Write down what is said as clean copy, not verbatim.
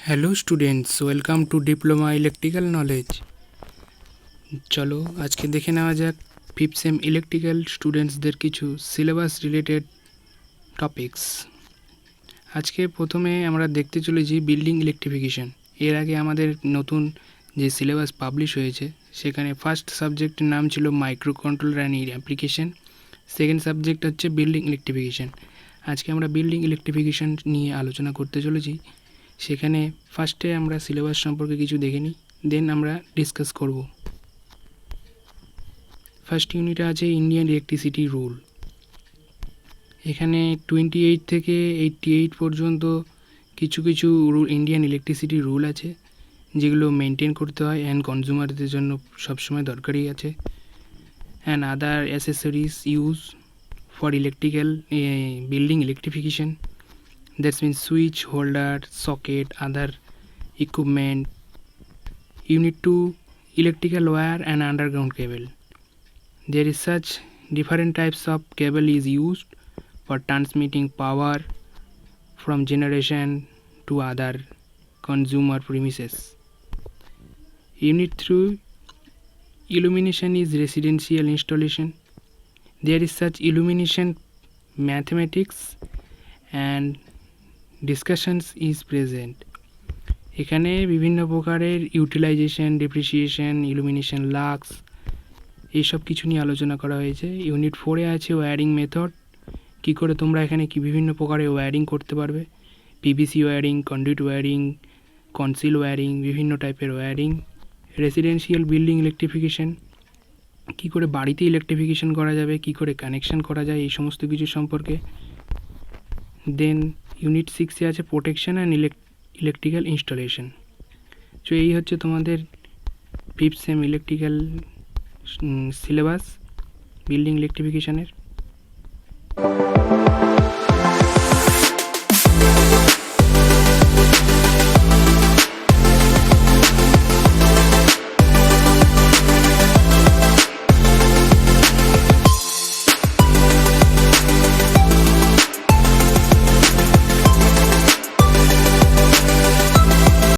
Hello students, welcome to diploma electrical knowledge. चलो आज के देखे नेওয়া যাক फिफ्थ सेम इलेक्ट्रिकल स्टूडेंट्सদের কিছু সিলেবাস রিলেটেড টপিকস। আজকে প্রথমে আমরা দেখতে চলেছি বিল্ডিং ইলেকট্রিফিকেশন। এর আগে আমাদের নতুন যে সিলেবাস পাবলিশ হয়েছে সেখানে ফার্স্ট সাবজেক্টের নাম ছিল micro controller and application, second subject হচ্ছে বিল্ডিং ইলেকট্রিফিকেশন। আজকে আমরা বিল্ডিং ইলেকট্রিফিকেশন নিয়ে আলোচনা করতে চলেছি। সেখানে ফার্স্টে আমরা সিলেবাস সম্পর্কে কিছু দেখে নিই, দেন আমরা ডিসকাস করব। ফার্স্ট ইউনিটে আছে ইন্ডিয়ান ইলেকট্রিসিটি রুল। এখানে 28 থেকে 88 পর্যন্ত কিছু কিছু ইন্ডিয়ান ইলেকট্রিসিটি রুল আছে যেগুলো মেনটেন করতে হয় অ্যান্ড কনজিউমারদের জন্য সবসময় দরকারি আছে। And other accessories use for electrical building electrification, that means switch, holder, socket, other equipment. You need to electrical wire and underground cable. There is such different types of cable is used for transmitting power from generation to other consumer premises. Unit 3 illumination is residential installation. There is such illumination mathematics and discussions is present. এখানে বিভিন্ন প্রকারের utilisation, depreciation, illumination, lux এইসব কিছু নিয়ে আলোচনা করা হয়েছে। Unit 4-এ আছে ওয়্যারিং মেথড, কী করে তোমরা এখানে কি বিভিন্ন প্রকারের ওয়্যারিং করতে পারবে, PVC wiring, conduit wiring, concealed wiring, বিভিন্ন টাইপের ওয়্যারিং। রেসিডেন্সিয়াল বিল্ডিং ইলেকট্রিফিকেশন, কী করে বাড়িতে ইলেকট্রিফিকেশন করা যাবে, কী করে কানেকশান করা যায়, এই সমস্ত কিছু সম্পর্কে। দেন ইউনিট 6-এ আছে প্রোটেকশন অ্যান্ড ইলেকট্রিক্যাল ইনস্টলেশন। তো এই হচ্ছে তোমাদের fifth sem electrical syllabus building ইলেকট্রিফিকেশনের।